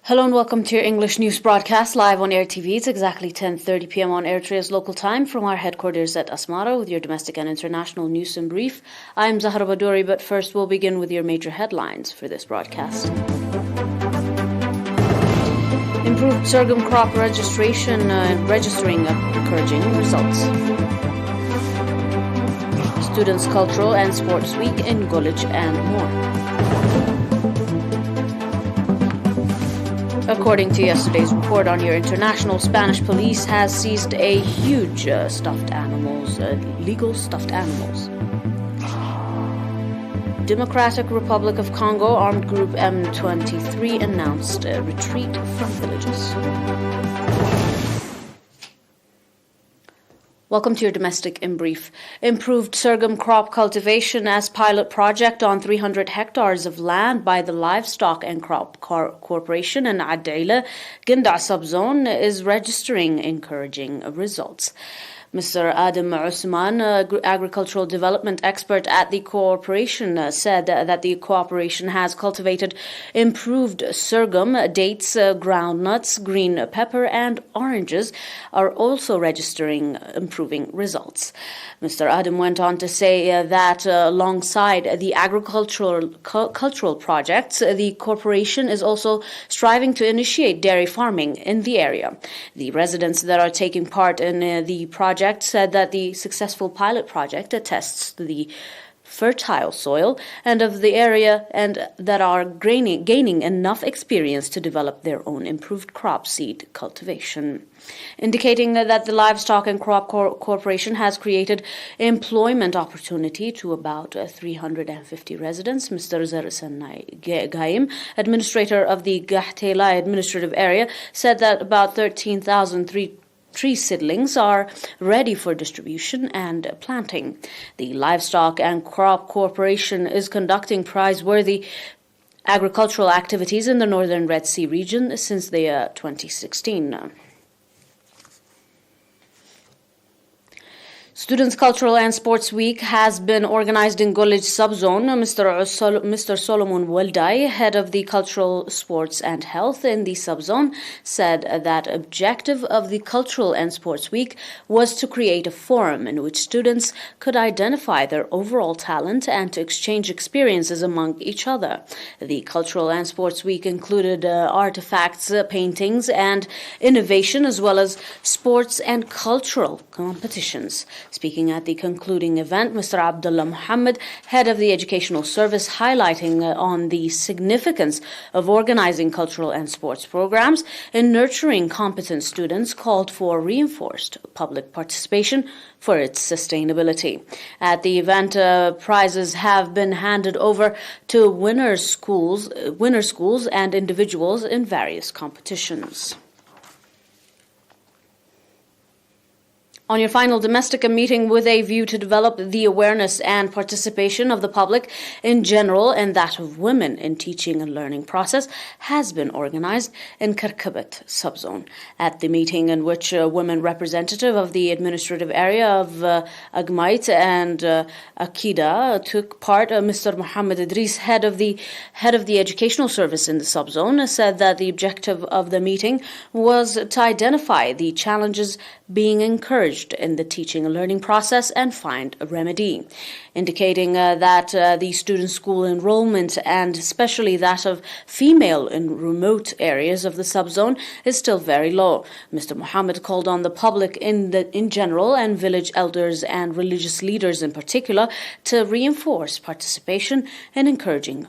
Hello and welcome to your English news broadcast live on ERi-TV. It's exactly 10:30 p.m. on Eritrea's local time from our headquarters at Asmara with your domestic and international news in brief. I'm Zahra Badouri, but first we'll begin with your major headlines for this broadcast. Improved sorghum crop registering encouraging results. Students' Cultural and Sports Week in Golij and more. According to yesterday's report on your international, Spanish police has seized a huge legal stuffed animals. Democratic Republic of Congo armed group M23 announced a retreat from villages. Welcome to your domestic in brief. Improved sorghum crop cultivation as pilot project on 300 hectares of land by the Livestock and Crop Corporation in Adaila, Ginda subzone is registering encouraging results. Mr. Adam Usman, agricultural development expert at the corporation, said that the cooperation has cultivated improved sorghum, dates, groundnuts, green pepper, and oranges are also registering improving results. Mr. Adam went on to say that alongside the cultural projects, the corporation is also striving to initiate dairy farming in the area. The residents that are taking part in the project said that the successful pilot project attests to the fertile soil and of the area and that are gaining enough experience to develop their own improved crop seed cultivation. Indicating that the Livestock and Crop Corporation has created employment opportunity to about 350 residents, Mr. Zarsan Gaim, administrator of the Gahtela administrative area, said that about 13,000 tree seedlings are ready for distribution and planting. The Livestock and Crop Corporation is conducting prize-worthy agricultural activities in the northern Red Sea region since the 2016. Students' Cultural and Sports Week has been organized in Golij subzone. Mr. Solomon Waldai, head of the Cultural, Sports and Health in the subzone, said that objective of the Cultural and Sports Week was to create a forum in which students could identify their overall talent and to exchange experiences among each other. The Cultural and Sports Week included artifacts, paintings, and innovation, as well as sports and cultural competitions. Speaking at the concluding event, Mr. Abdullah Muhammad, head of the Educational Service, highlighting on the significance of organizing cultural and sports programs in nurturing competent students, called for reinforced public participation for its sustainability. At the event, prizes have been handed over to winner schools and individuals in various competitions. On your final domestic, a meeting with a view to develop the awareness and participation of the public in general and that of women in teaching and learning process has been organized in Karkabat subzone. At the meeting, in which a women representative of the administrative area of Agmait and Akida took part, Mr. Muhammad Idris, head of the educational service in the subzone, said that the objective of the meeting was to identify the challenges being encouraged in the teaching and learning process and find a remedy, indicating that the student school enrollment, and especially that of female in remote areas of the subzone, is still very low. Mr. Muhammad called on the public in general and village elders and religious leaders in particular to reinforce participation and encouraging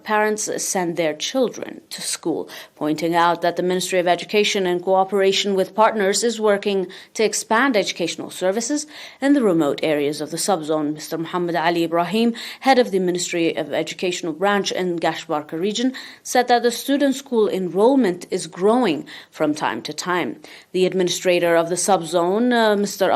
parents send their children to school, pointing out that the Ministry of Education, in cooperation with partners, is working to expand educational services in the remote areas of the subzone. Mr. Muhammad Ali Ibrahim, head of the Ministry of Educational branch in Gashbarka region, said that the student school enrollment is growing from time to time. The administrator of the subzone, Mr.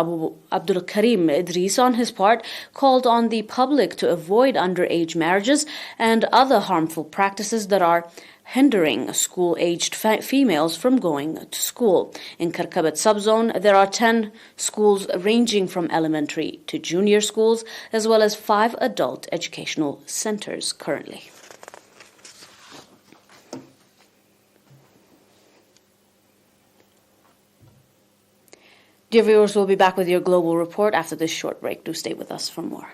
Abdul Karim Idris, on his part, called on the public to avoid underage marriages and other harmful practices that are hindering school-aged females from going to school. In Karkabat subzone, there are 10 schools ranging from elementary to junior schools, as well as 5 adult educational centers currently. Dear viewers, we'll be back with your global report after this short break. Do stay with us for more.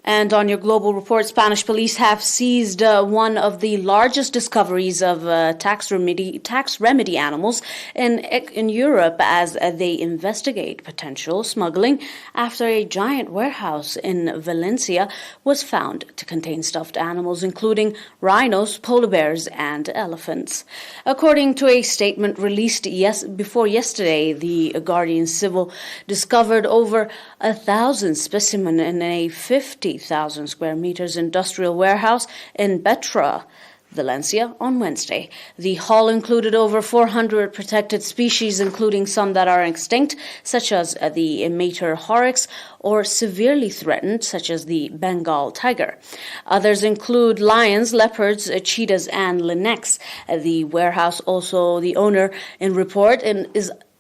And on your global report, Spanish police have seized one of the largest discoveries of tax remedy animals in Europe as they investigate potential smuggling after a giant warehouse in Valencia was found to contain stuffed animals, including rhinos, polar bears, and elephants. According to a statement released before yesterday, the Guardian Civil discovered over 1,000 specimens in a 50,000 square meters industrial warehouse in Eritrea, Valencia, on Wednesday. The haul included over 400 protected species, including some that are extinct, such as the Mater Horrix, or severely threatened, such as the Bengal tiger. Others include lions, leopards, cheetahs, and lynx. The warehouse, also the owner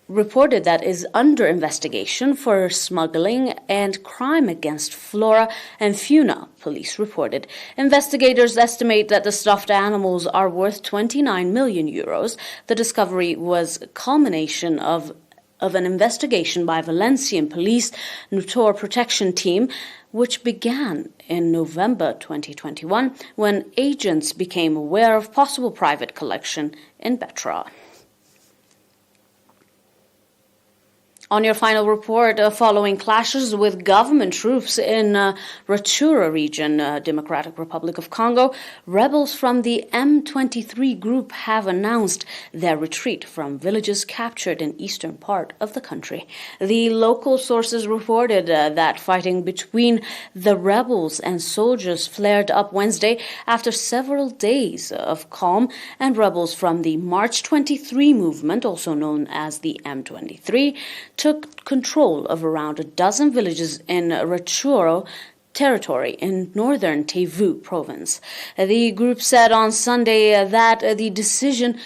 reported that is under investigation for smuggling and crime against flora and fauna, police reported. Investigators estimate that the stuffed animals are worth 29 million euros. The discovery was a culmination of an investigation by Valencian police Nature Protection Team, which began in November 2021 when agents became aware of possible private collection in Eritrea. On your final report, following clashes with government troops in Eritrea region, Democratic Republic of Congo, rebels from the M23 group have announced their retreat from villages captured in eastern part of the country. The local sources reported that fighting between the rebels and soldiers flared up Wednesday after several days of calm, and rebels from the March 23 movement, also known as the M23, took control of around a dozen villages in Eritrea territory in northern Kivu province. The group said on Sunday that the decision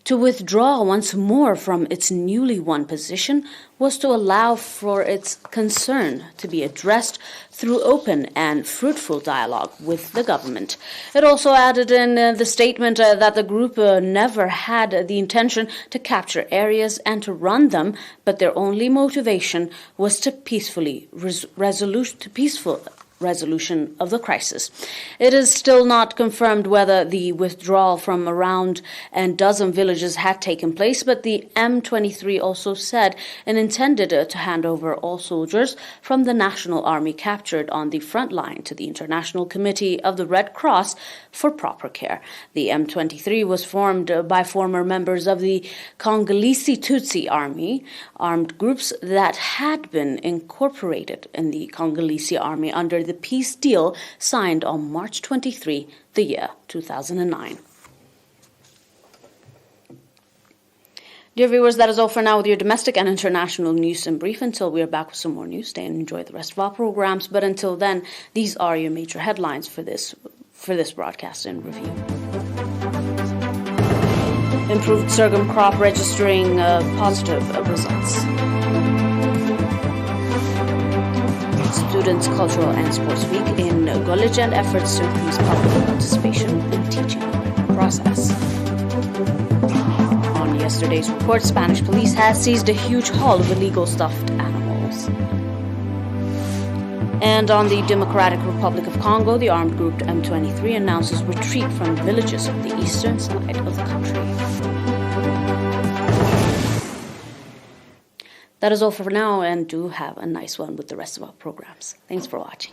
to withdraw once more from its newly won position was to allow for its concern to be addressed through open and fruitful dialogue with the government. It also added in the statement that the group never had the intention to capture areas and to run them, but their only motivation was to peaceful resolution of the crisis. It is still not confirmed whether the withdrawal from around a dozen villages had taken place, but the M23 also said it intended to hand over all soldiers from the National Army captured on the front line to the International Committee of the Red Cross for proper care. The M23 was formed by former members of the Congolese Tutsi Army, armed groups that had been incorporated in the Congolese Army under the peace deal signed on March 23, the year 2009. Dear viewers, that is all for now with your domestic and international news in brief. Until we are back with some more news, stay and enjoy the rest of our programs. But until then, these are your major headlines for this broadcast in review. Improved sorghum crop registering positive results. Students' Cultural and Sports Week in College and efforts to increase public participation in teaching process. On yesterday's report, Spanish police has seized a huge haul of illegal stuffed animals. And on the Democratic Republic of Congo, the armed group M23 announces retreat from villages on the eastern side of the country. That is all for now, and do have a nice one with the rest of our programs. Thanks for watching.